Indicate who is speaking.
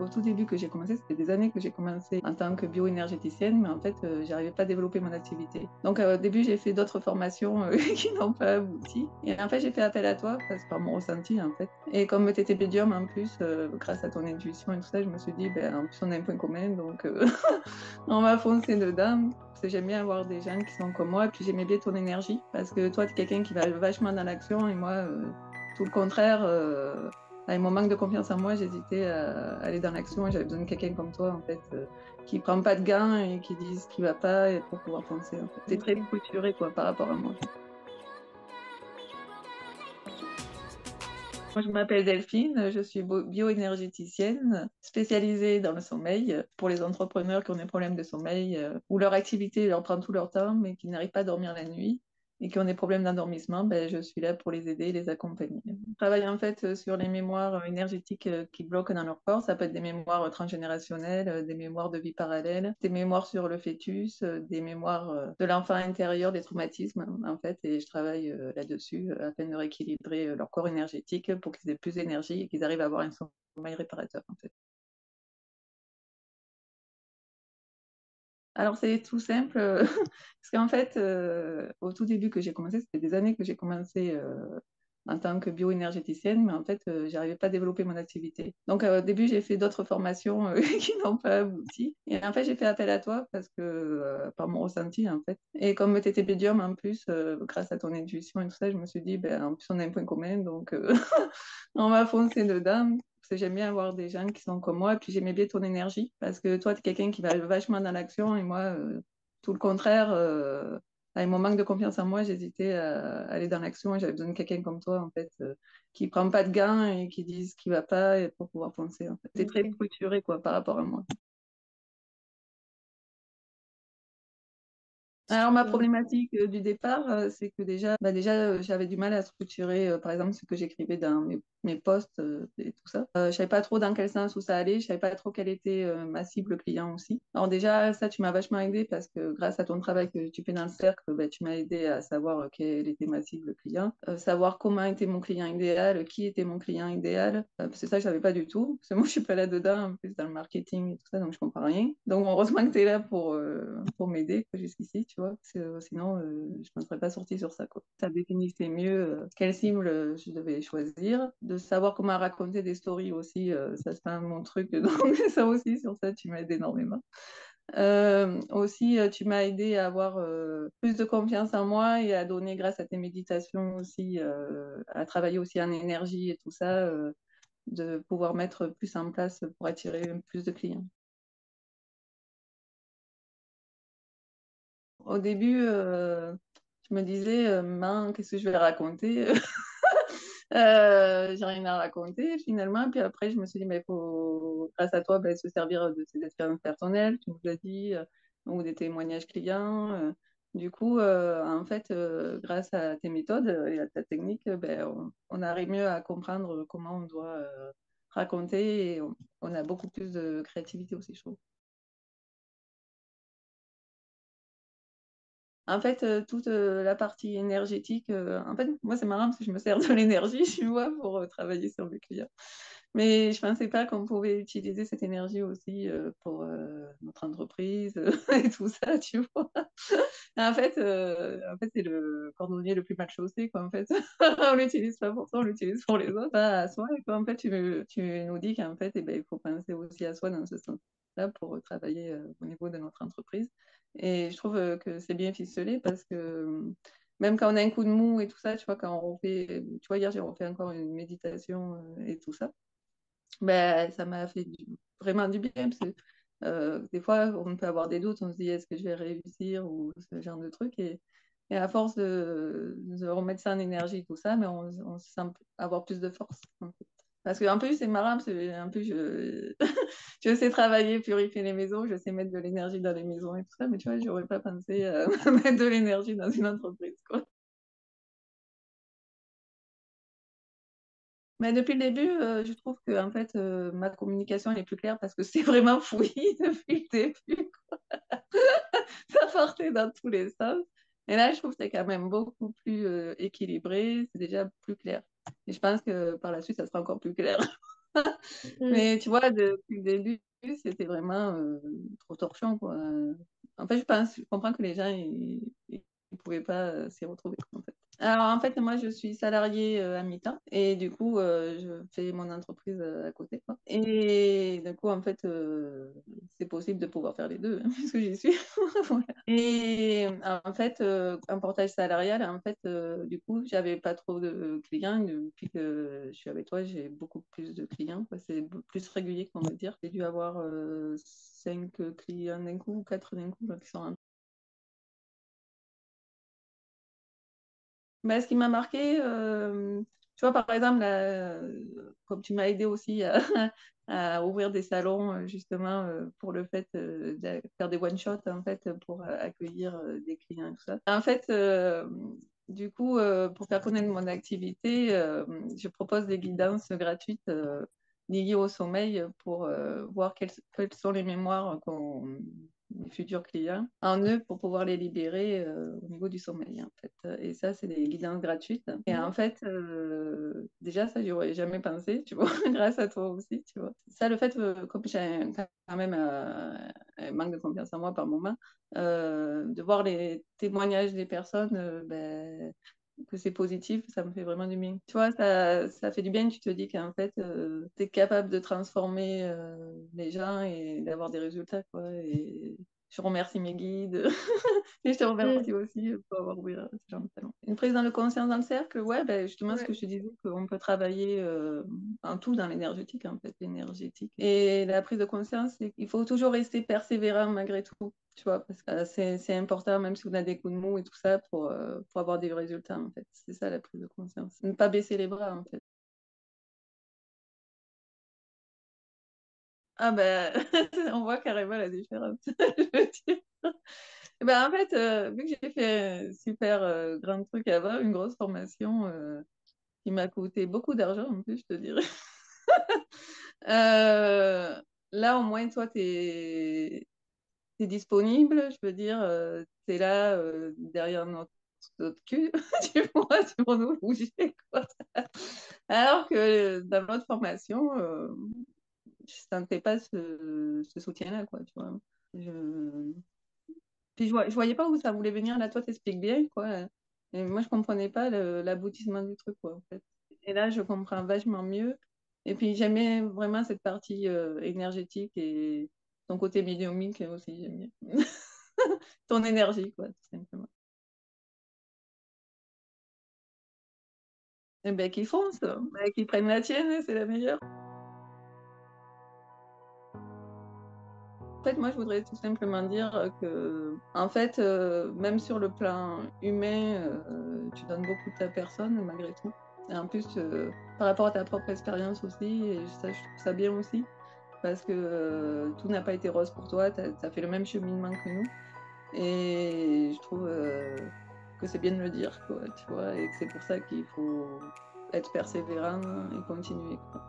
Speaker 1: Au tout début que j'ai commencé, c'était des années que j'ai commencé en tant que bioénergéticienne, mais en fait, j'arrivais pas à développer mon activité. Donc au début, j'ai fait d'autres formations qui n'ont pas abouti. Et en fait, j'ai fait appel à toi parce par mon ressenti en fait. Et comme tu étais médium en plus, grâce à ton intuition et tout ça, je me suis dit, ben, en plus on a un point commun, donc on va foncer dedans. Parce que j'aime bien avoir des gens qui sont comme moi, et puis j'aimais bien ton énergie, parce que toi, tu es quelqu'un qui va vachement dans l'action, et moi, tout le contraire. Avec mon manque de confiance en moi, j'hésitais à aller dans l'action, et j'avais besoin de quelqu'un comme toi, en fait, qui prend pas de gants et qui dit ce qui va pas, et pour pouvoir penser. En fait. T'es très structuré, quoi, par rapport à moi. Moi, je m'appelle Delphine, je suis bioénergéticienne spécialisée dans le sommeil pour les entrepreneurs qui ont des problèmes de sommeil où leur activité leur prend tout leur temps mais qui n'arrivent pas à dormir la nuit et qui ont des problèmes d'endormissement. Ben, je suis là pour les aider et les accompagner. Je travaille en fait sur les mémoires énergétiques qui bloquent dans leur corps. Ça peut être des mémoires transgénérationnelles, des mémoires de vie parallèle, des mémoires sur le fœtus, des mémoires de l'enfant intérieur, des traumatismes en fait. Et je travaille là-dessus afin de rééquilibrer leur corps énergétique pour qu'ils aient plus d'énergie et qu'ils arrivent à avoir un sommeil réparateur en fait. Alors c'est tout simple, parce qu'en fait, au tout début que j'ai commencé, c'était des années que j'ai commencé en tant que bioénergéticienne, mais en fait, j'arrivais pas à développer mon activité. Donc au début, j'ai fait d'autres formations qui n'ont pas abouti. Et en fait, j'ai fait appel à toi parce que, par mon ressenti, en fait. Et comme tu étais médium en plus, grâce à ton intuition et tout ça, je me suis dit, ben, en plus, on a un point commun, donc on va foncer dedans. Parce que j'aime bien avoir des gens qui sont comme moi, et puis j'aimais bien ton énergie, parce que toi, tu es quelqu'un qui va vachement dans l'action, et moi, tout le contraire, avec mon manque de confiance en moi, j'hésitais à aller dans l'action, et j'avais besoin de quelqu'un comme toi, en fait, qui prend pas de gants et qui dit ce qui va pas, et pour pouvoir foncer, en fait. T'es très structuré, quoi, par rapport à moi. Alors, ma problématique du départ, c'est que déjà j'avais du mal à structurer, par exemple, ce que j'écrivais dans mes posts et tout ça. Je savais pas trop dans quel sens où ça allait, je savais pas trop quelle était ma cible client aussi. Alors déjà, ça, tu m'as vachement aidé parce que grâce à ton travail que tu fais dans le cercle, ben, tu m'as aidé à savoir quelle était ma cible client, savoir comment était mon client idéal, qui était mon client idéal. Parce que ça, je savais pas du tout. Parce que moi, je suis pas là-dedans, en plus, dans le marketing et tout ça, donc je comprends rien. Donc, heureusement que tu es là pour m'aider quoi, jusqu'ici, tu vois. Parce que, sinon, je ne me serais pas sortie sur ça, quoi. Ça définissait mieux quelle cible je devais choisir. De savoir comment raconter des stories aussi, ça, c'est pas mon truc. Donc, ça aussi, sur ça, tu m'aides énormément. Aussi, tu m'as aidé à avoir plus de confiance en moi et à donner, grâce à tes méditations aussi, à travailler aussi en énergie et tout ça, de pouvoir mettre plus en place pour attirer plus de clients. Au début, je me disais, mince, qu'est-ce que je vais raconter? J'ai rien à raconter finalement. Puis après, je me suis dit, mais il faut, grâce à toi, ben, se servir de ces expériences personnelles, tu nous l'as dit, ou des témoignages clients. Du coup, en fait, grâce à tes méthodes et à ta technique, ben, on arrive mieux à comprendre comment on doit raconter et on a beaucoup plus de créativité aussi, je trouve. En fait, toute la partie énergétique, en fait, moi, c'est marrant parce que je me sers de l'énergie, tu vois, pour travailler sur mes clients. Mais je pensais pas qu'on pouvait utiliser cette énergie aussi pour notre entreprise et tout ça, tu vois. En fait, c'est le cordonnier le plus mal chaussé, quoi, en fait. On l'utilise pas pour ça, on l'utilise pour les autres, pas à soi. Et quoi, en fait, tu nous dis qu'en fait, eh ben, il faut penser aussi à soi dans ce sens-là pour travailler au niveau de notre entreprise. Et je trouve que c'est bien ficelé parce que même quand on a un coup de mou et tout ça, tu vois, quand on refait, tu vois, hier, j'ai refait encore une méditation et tout ça. Ben, ça m'a fait vraiment du bien parce que des fois, on peut avoir des doutes, on se dit est-ce que je vais réussir ou ce genre de truc. Et à force de remettre ça en énergie, tout ça, mais on se sent avoir plus de force. En fait. Parce qu'en plus, c'est marrant, parce que un peu, je sais travailler, purifier les maisons, je sais mettre de l'énergie dans les maisons et tout ça, mais tu vois, j'aurais pas pensé à mettre de l'énergie dans une entreprise, quoi. Mais depuis le début, je trouve que en fait, ma communication elle est plus claire parce que c'est vraiment fouillis depuis le début. Ça partait dans tous les sens. Et là, je trouve que c'est quand même beaucoup plus équilibré, c'est déjà plus clair. Et je pense que par la suite, ça sera encore plus clair.
Speaker 2: Mm.
Speaker 1: Mais tu vois, depuis le début, c'était vraiment trop torchon, quoi. En fait, je comprends que les gens, ils pouvaient pas s'y retrouver, quoi, en fait. Alors, en fait, moi, je suis salariée à mi-temps et du coup, je fais mon entreprise à côté, quoi. Et du coup, en fait, c'est possible de pouvoir faire les deux, hein, puisque j'y suis. Voilà. Et en fait, un portage salarial, en fait, du coup, j'avais pas trop de clients. Depuis que je suis avec toi, j'ai beaucoup plus de clients, quoi. C'est plus régulier, qu'on va dire. J'ai dû avoir 5 clients d'un coup ou 4 d'un coup, là, qui sont. Mais ce qui m'a marqué, tu vois, par exemple, là, comme tu m'as aidé aussi à, à ouvrir des salons, justement, pour le fait de faire des one-shots, en fait, pour accueillir des clients et tout ça. En fait, du coup, pour faire connaître mon activité, je propose des guidances gratuites liées au sommeil pour voir quelles sont les mémoires qu'ont mes futurs clients en eux pour pouvoir les libérer au niveau du sommeil, en fait. Et ça, c'est des guidances gratuites. Et en
Speaker 2: Mhm.
Speaker 1: fait, déjà, ça, j'y aurais jamais pensé, tu vois, grâce à toi aussi, tu vois. Ça, le fait, comme j'ai quand même un manque de confiance en moi par moment, de voir les témoignages des personnes, ben, que c'est positif, ça me fait vraiment du bien. Tu vois, ça fait du bien, tu te dis qu'en fait, tu es capable de transformer les gens et d'avoir des résultats, quoi. Et je remercie mes guides et je te
Speaker 2: Mm.
Speaker 1: remercie aussi pour avoir ouvert ce genre de salon. Une prise dans le conscience dans le cercle, ouais, ben justement ce
Speaker 2: Ouais.
Speaker 1: que je te disais, qu'on peut travailler en tout dans l'énergétique, en fait, l'énergétique. Et la prise de conscience, c'est qu'il faut toujours rester persévérant malgré tout. Tu vois, parce que c'est important, même si on a des coups de mou et tout ça, pour avoir des résultats, en fait. C'est ça la prise de conscience. Ne pas baisser les bras, en fait. Ah ben, on voit carrément la différence, je veux dire. Ben, en fait, vu que j'ai fait un super grand truc avant, une grosse formation qui m'a coûté beaucoup d'argent, en plus, je te dirais. Là, au moins, toi, tu es disponible, je veux dire, tu es là derrière notre cul, tu vois, tu vas nous bouger, quoi. Alors que dans notre formation, je sentais pas ce soutien-là, quoi, tu vois. Je... Puis je voyais pas où ça voulait venir. Là, toi, t'expliques bien, quoi. Et moi, je comprenais pas l'aboutissement du truc, quoi, en fait. Et là, je comprends vachement mieux. Et puis, j'aimais vraiment cette partie énergétique et ton côté médiumique aussi, j'aime bien. Ton énergie, quoi, tout simplement. Et ben, qu'ils foncent, ben, qu'ils prennent la tienne, c'est la meilleure. En fait, moi, je voudrais tout simplement dire que, en fait, même sur le plan humain, tu donnes beaucoup de ta personne, malgré tout. Et en plus, par rapport à ta propre expérience aussi, et ça, je trouve ça bien aussi, parce que tout n'a pas été rose pour toi, tu as fait le même cheminement que nous. Et je trouve que c'est bien de le dire, quoi, tu vois, et que c'est pour ça qu'il faut être persévérant et continuer, quoi.